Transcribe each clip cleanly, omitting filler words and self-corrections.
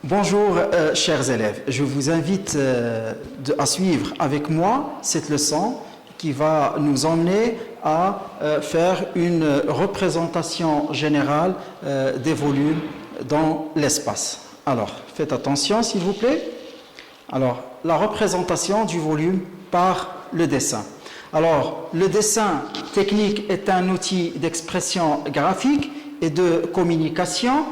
Bonjour chers élèves, je vous invite à suivre avec moi cette leçon qui va nous emmener à faire une représentation générale des volumes dans l'espace. Alors, faites attention s'il vous plaît. Alors, la représentation du volume par le dessin. Alors, le dessin technique est un outil d'expression graphique et de communication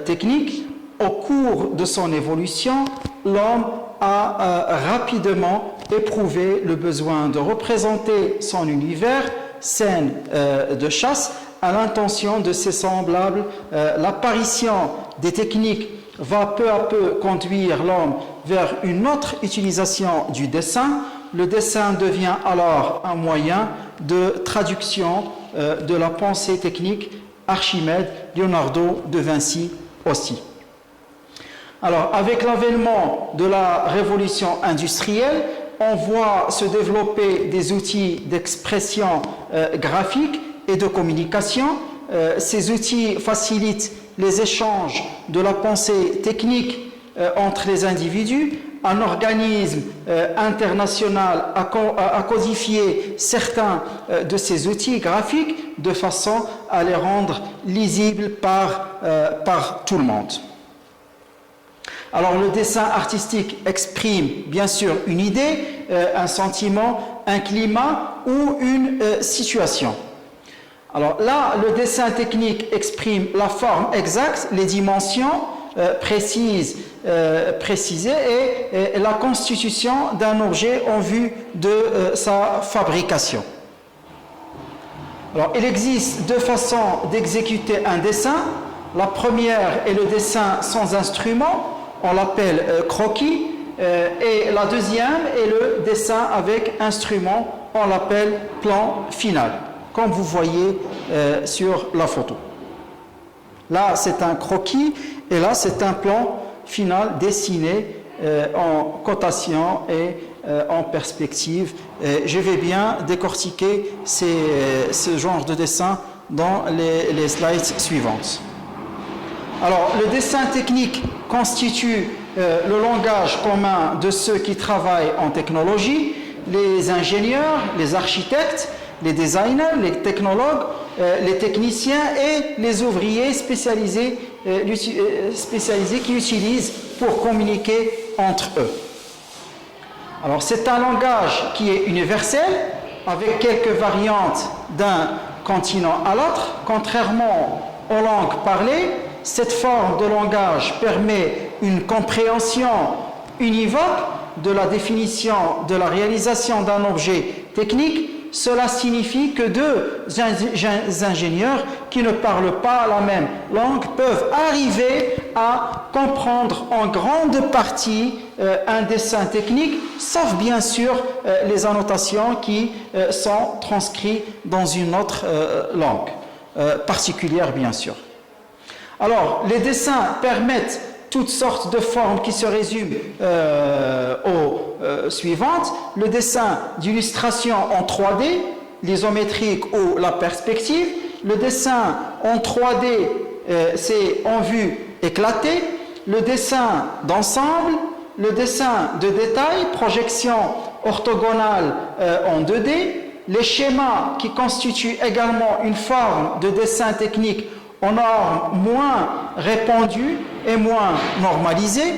technique. Au cours de son évolution, l'homme a rapidement éprouvé le besoin de représenter son univers, scène de chasse, à l'intention de ses semblables. L'apparition des techniques va peu à peu conduire l'homme vers une autre utilisation du dessin. Le dessin devient alors un moyen de traduction de la pensée technique. Archimède, Leonardo de Vinci aussi. Alors, avec l'avènement de la révolution industrielle, on voit se développer des outils d'expression graphique et de communication. Ces outils facilitent les échanges de la pensée technique entre les individus. Un organisme international a codifié certains de ces outils graphiques de façon à les rendre lisibles par tout le monde. Alors le dessin artistique exprime bien sûr une idée, un sentiment, un climat ou une situation. Alors là, le dessin technique exprime la forme exacte, les dimensions précisées et la constitution d'un objet en vue de sa fabrication. Alors il existe deux façons d'exécuter un dessin. La première est le dessin sans instrument. On l'appelle croquis, et la deuxième est le dessin avec instrument, on l'appelle plan final, comme vous voyez sur la photo. Là, c'est un croquis, et là, c'est un plan final dessiné en cotation et en perspective. Je vais bien décortiquer ce genre de dessin dans les slides suivantes. Alors, le dessin technique constitue le langage commun de ceux qui travaillent en technologie, les ingénieurs, les architectes, les designers, les technologues, les techniciens et les ouvriers spécialisés qui utilisent pour communiquer entre eux. Alors, c'est un langage qui est universel, avec quelques variantes d'un continent à l'autre, contrairement aux langues parlées. Cette forme de langage permet une compréhension univoque de la définition de la réalisation d'un objet technique. Cela signifie que deux ingénieurs qui ne parlent pas la même langue peuvent arriver à comprendre en grande partie un dessin technique, sauf bien sûr les annotations qui sont transcrites dans une autre langue particulière bien sûr. Alors, les dessins permettent toutes sortes de formes qui se résument aux suivantes. Le dessin d'illustration en 3D, l'isométrique ou la perspective. Le dessin en 3D, c'est en vue éclatée. Le dessin d'ensemble. Le dessin de détail, projection orthogonale en 2D. Les schémas qui constituent également une forme de dessin technique en normes moins répandues et moins normalisées.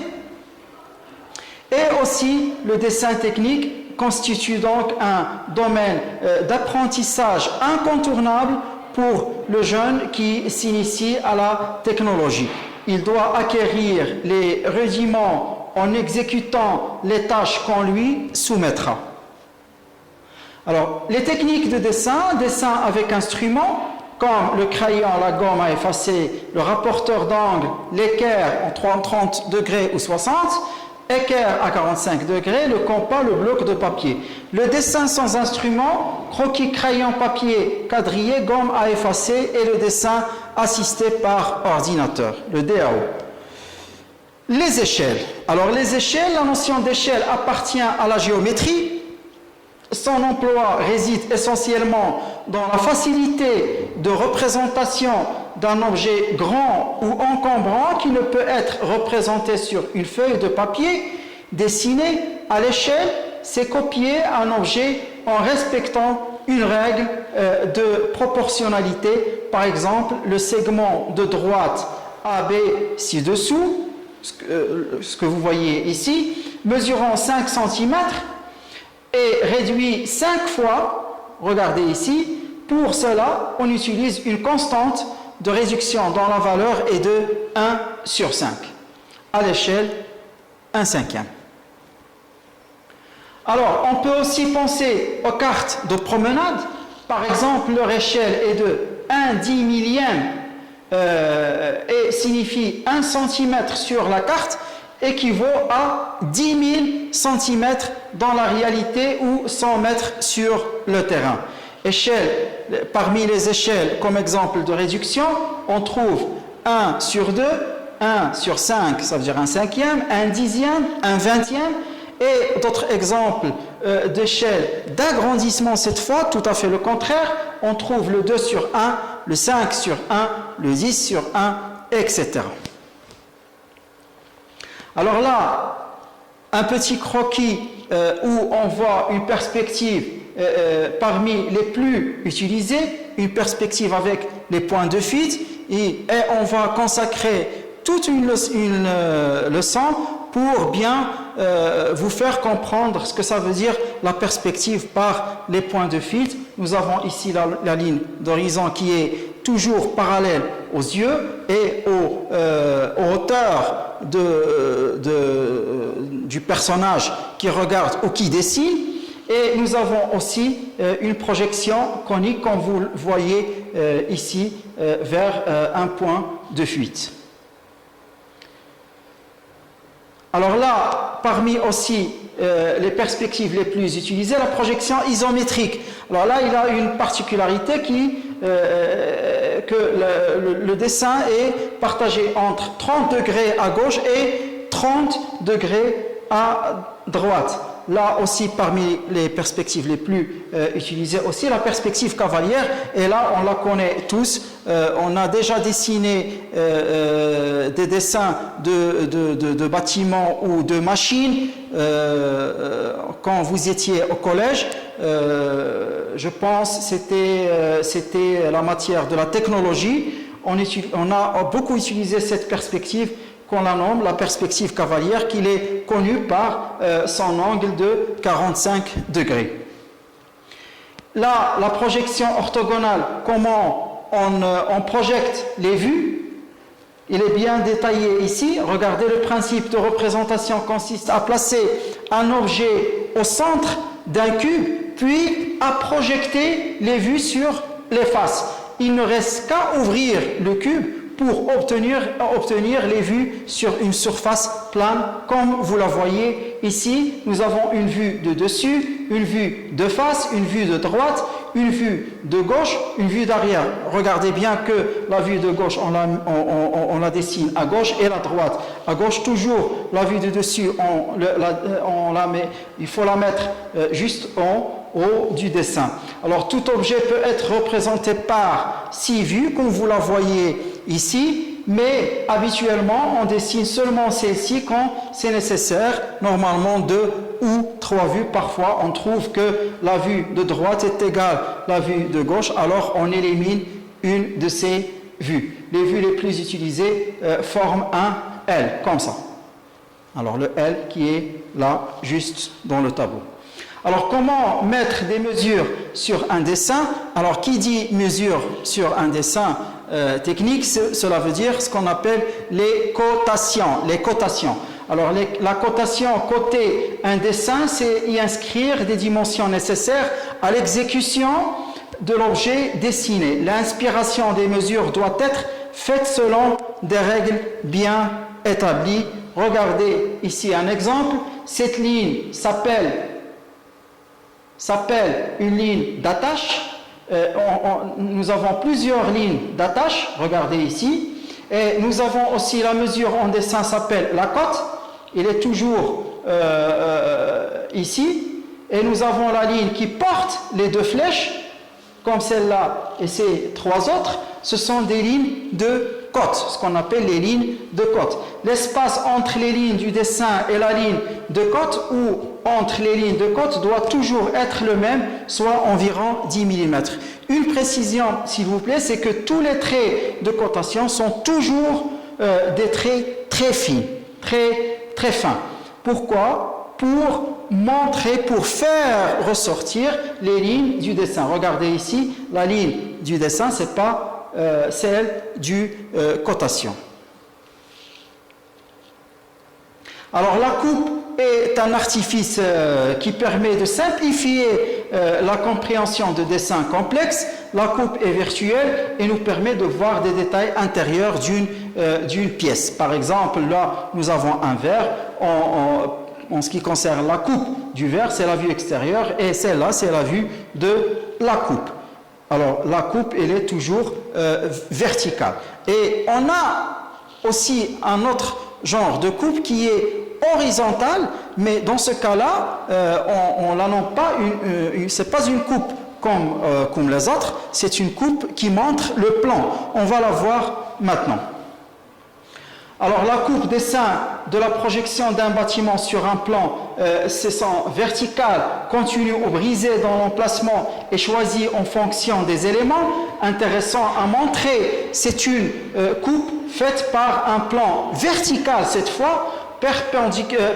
Et aussi, le dessin technique constitue donc un domaine d'apprentissage incontournable pour le jeune qui s'initie à la technologie. Il doit acquérir les rudiments en exécutant les tâches qu'on lui soumettra. Alors, les techniques de dessin avec instrument, comme le crayon, la gomme à effacer, le rapporteur d'angle, l'équerre en 30 degrés ou 60, équerre à 45 degrés, le compas, le bloc de papier. Le dessin sans instrument, croquis, crayon, papier, quadrillé, gomme à effacer et le dessin assisté par ordinateur, le DAO. Les échelles. Alors les échelles, la notion d'échelle appartient à la géométrie. Son emploi réside essentiellement dans la facilité de représentation d'un objet grand ou encombrant qui ne peut être représenté sur une feuille de papier, dessiné à l'échelle, c'est copier un objet en respectant une règle de proportionnalité. Par exemple, le segment de droite AB ci-dessous, ce que vous voyez ici, mesurant 5 cm, est réduit 5 fois, regardez ici. Pour cela, on utilise une constante de réduction dont la valeur est de 1 sur 5, à l'échelle 1/5. Alors, on peut aussi penser aux cartes de promenade. Par exemple, leur échelle est de 1/10 et signifie 1 cm sur la carte, équivaut à 10 000 cm dans la réalité ou 100 mètres sur le terrain. Parmi les échelles, comme exemple de réduction, on trouve 1 sur 2, 1 sur 5, ça veut dire 1/5, 1/10, 1/20, et d'autres exemples d'échelles d'agrandissement, cette fois, tout à fait le contraire, on trouve le 2 sur 1, le 5 sur 1, le 10 sur 1, etc. Alors là, un petit croquis où on voit une perspective parmi les plus utilisées, une perspective avec les points de fuite, et on va consacrer toute une leçon pour bien vous faire comprendre ce que ça veut dire la perspective par les points de fuite. Nous avons ici la ligne d'horizon qui est toujours parallèle aux yeux et aux hauteurs du personnage qui regarde ou qui dessine. Et nous avons aussi une projection conique, comme vous le voyez ici, vers un point de fuite. Alors là, parmi aussi les perspectives les plus utilisées, la projection isométrique. Alors là, il a une particularité que le dessin est partagé entre 30 degrés à gauche et 30 degrés à droite. Là aussi, parmi les perspectives les plus utilisées aussi, la perspective cavalière, et là, on la connaît tous. On a déjà dessiné des dessins de bâtiments ou de machines quand vous étiez au collège. Je pense que c'était la matière de la technologie. On a beaucoup utilisé cette perspective qu'on la nomme la perspective cavalière, qui est connue par son angle de 45 degrés. Là, la projection orthogonale, comment on projette les vues, il est bien détaillé ici. Regardez, le principe de représentation consiste à placer un objet au centre d'un cube, puis à projeter les vues sur les faces. Il ne reste qu'à ouvrir le cube pour obtenir les vues sur une surface plane, comme vous la voyez ici. Nous avons une vue de dessus, une vue de face, une vue de droite, une vue de gauche, une vue d'arrière. Regardez bien que la vue de gauche, on la dessine à gauche, et la droite à gauche. Toujours la vue de dessus, il faut la mettre juste en haut du dessin. Alors tout objet peut être représenté par 6 vues, comme vous la voyez ici, mais habituellement on dessine seulement celle-ci quand c'est nécessaire, normalement 2 ou 3 vues. Parfois on trouve que la vue de droite est égale à la vue de gauche, alors on élimine une de ces vues. Les vues les plus utilisées forment un L, comme ça. Alors le L qui est là, juste dans le tableau. Alors, comment mettre des mesures sur un dessin? Alors, qui dit mesure sur un dessin technique, cela veut dire ce qu'on appelle les cotations. Les cotations. Alors, la cotation côté un dessin, c'est y inscrire des dimensions nécessaires à l'exécution de l'objet dessiné. L'inspiration des mesures doit être faite selon des règles bien établies. Regardez ici un exemple. Cette ligne s'appelle une ligne d'attache. Nous avons plusieurs lignes d'attache, regardez ici, et nous avons aussi la mesure en dessin s'appelle la cote, il est toujours ici, et nous avons la ligne qui porte les deux flèches, comme celle-là et ces trois autres, ce sont des lignes de côte, ce qu'on appelle les lignes de côte. L'espace entre les lignes du dessin et la ligne de côte ou entre les lignes de côte doit toujours être le même, soit environ 10 mm. Une précision, s'il vous plaît, c'est que tous les traits de cotation sont toujours des traits très fins, très fins. Pourquoi? Pour montrer, pour faire ressortir les lignes du dessin. Regardez ici, la ligne du dessin, ce n'est pas celle du cotation. Alors la coupe est un artifice qui permet de simplifier la compréhension de dessins complexes. La coupe est virtuelle et nous permet de voir des détails intérieurs d'une pièce. Par exemple, là, nous avons un verre. En ce qui concerne la coupe du verre, c'est la vue extérieure et celle-là, c'est la vue de la coupe. Alors, la coupe, elle est toujours verticale. Et on a aussi un autre genre de coupe qui est horizontale, mais dans ce cas-là, on la nomme pas c'est pas une coupe comme les autres, c'est une coupe qui montre le plan. On va la voir maintenant. Alors la coupe dessin de la projection d'un bâtiment sur un plan, c'est son vertical, continu ou brisé dans l'emplacement et choisi en fonction des éléments. Intéressant à montrer, c'est une coupe faite par un plan vertical cette fois,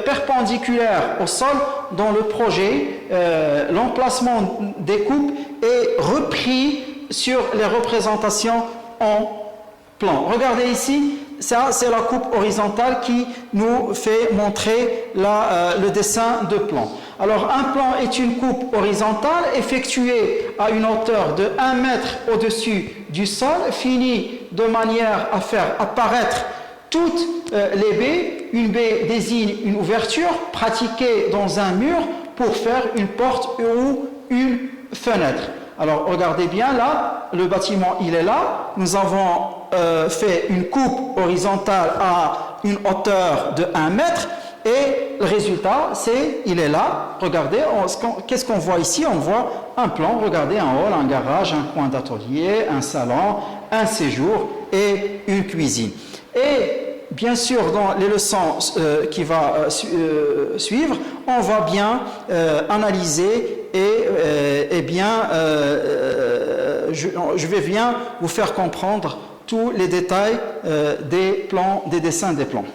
perpendiculaire au sol dans le projet. L'emplacement des coupes est repris sur les représentations en plan. Regardez ici. Ça, c'est la coupe horizontale qui nous fait montrer le dessin de plan. Alors, un plan est une coupe horizontale effectuée à une hauteur de 1 mètre au-dessus du sol, finie de manière à faire apparaître toutes les baies. Une baie désigne une ouverture pratiquée dans un mur pour faire une porte ou une fenêtre. Alors, regardez bien là, le bâtiment, il est là. Nous avons fait une coupe horizontale à une hauteur de 1 mètre et le résultat, il est là. Regardez, qu'est-ce qu'on voit ici? On voit un plan, regardez, un hall, un garage, un coin d'atelier, un salon, un séjour et une cuisine. Et bien sûr, dans les leçons qui vont suivre, on va bien analyser et bien, je vais bien vous faire comprendre tous les détails des plans, des dessins des plans.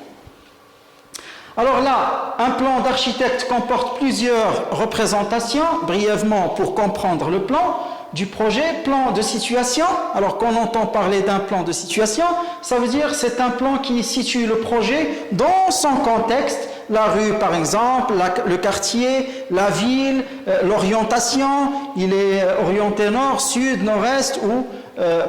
Alors là, un plan d'architecte comporte plusieurs représentations, brièvement pour comprendre le plan du projet. Plan de situation, alors qu'on entend parler d'un plan de situation, ça veut dire c'est un plan qui situe le projet dans son contexte, la rue par exemple, le quartier, la ville, l'orientation, il est orienté nord, sud, nord-est ou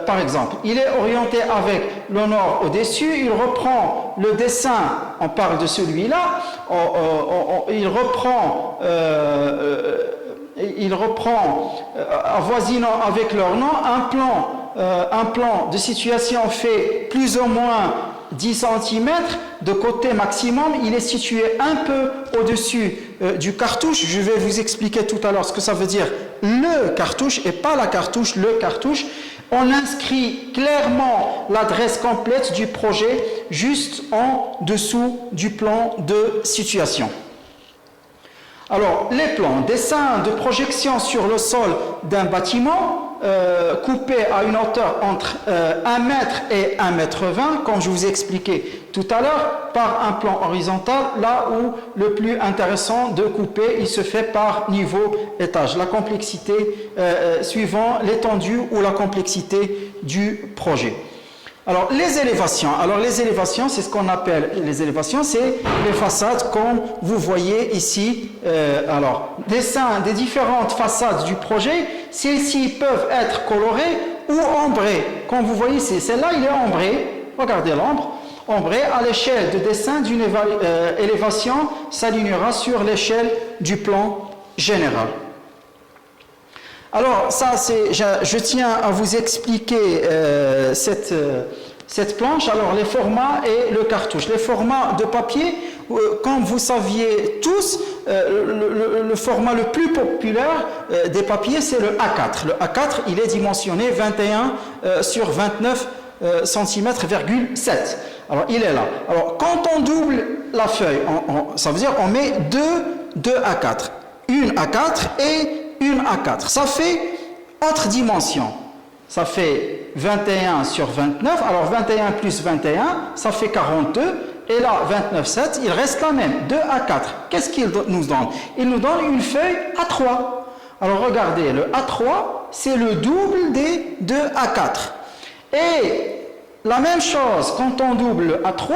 par exemple, il est orienté avec le nord au-dessus, il reprend le dessin, on parle de celui-là, il reprend avoisinant avec leur nom un plan de situation fait plus ou moins 10 cm de côté maximum, il est situé un peu au-dessus du cartouche. Je vais vous expliquer tout à l'heure ce que ça veut dire le cartouche et pas la cartouche, le cartouche. On inscrit clairement l'adresse complète du projet juste en dessous du plan de situation. Alors, les plans, dessin de projection sur le sol d'un bâtiment coupé à une hauteur entre 1 mètre et 1 mètre 20, comme je vous ai expliqué tout à l'heure, par un plan horizontal, là où le plus intéressant de couper, il se fait par niveau étage. La complexité suivant l'étendue ou la complexité du projet. Alors, les élévations. Alors, les élévations, c'est ce qu'on appelle les élévations, c'est les façades comme vous voyez ici. Alors, dessin des différentes façades du projet. Celles-ci peuvent être colorées ou ombrées. Comme vous voyez ici, celle-là, il est ombré. Regardez l'ombre. Ombré à l'échelle de dessin d'une élévation s'alignera sur l'échelle du plan général. Alors, ça, je tiens à vous expliquer cette planche, alors les formats et le cartouche. Les formats de papier, comme vous saviez tous, le format le plus populaire des papiers, c'est le A4. Le A4, il est dimensionné 21 sur 29 cm,7. Alors, il est là. Alors, quand on double la feuille, ça veut dire qu'on met deux A4. Une A4 et une A4. Ça fait autre dimension. Ça fait 21 sur 29. Alors, 21 plus 21, ça fait 42. Et là, 29,7, il reste la même. 2 A4. Qu'est-ce qu'il nous donne? Il nous donne une feuille A3. Alors, regardez, le A3, c'est le double des 2 A4. Et la même chose, quand on double le A3,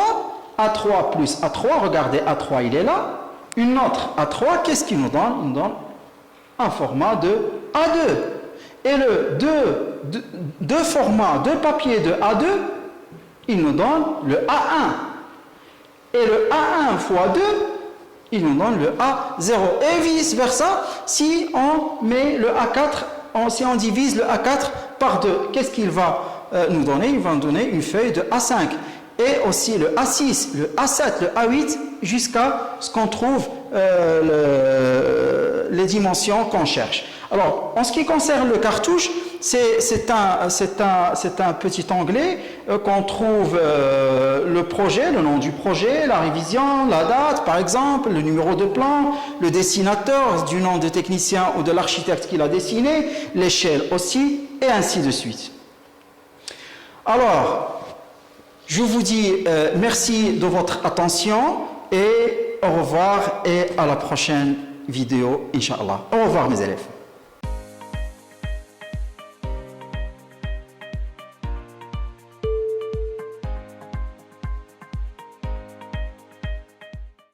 A3 plus A3, regardez, A3, il est là. Une autre A3, qu'est-ce qu'il nous donne? Il nous donne un format de A2. Et le deux formats de papier de A2, il nous donne le A1. Et le A1 fois 2, il nous donne le A0. Et vice-versa, si on met le A4, si on divise le A4 par 2, qu'est-ce qu'il va nous donner? Il va nous donner une feuille de A5. Et aussi le A6, le A7, le A8, jusqu'à ce qu'on trouve les dimensions qu'on cherche. Alors, en ce qui concerne le cartouche, c'est un petit onglet qu'on trouve le projet, le nom du projet, la révision, la date par exemple, le numéro de plan, le dessinateur du nom de technicien ou de l'architecte qui l'a dessiné, l'échelle aussi, et ainsi de suite. Alors, je vous dis merci de votre attention et au revoir et à la prochaine vidéo, Inch'Allah. Au revoir mes élèves.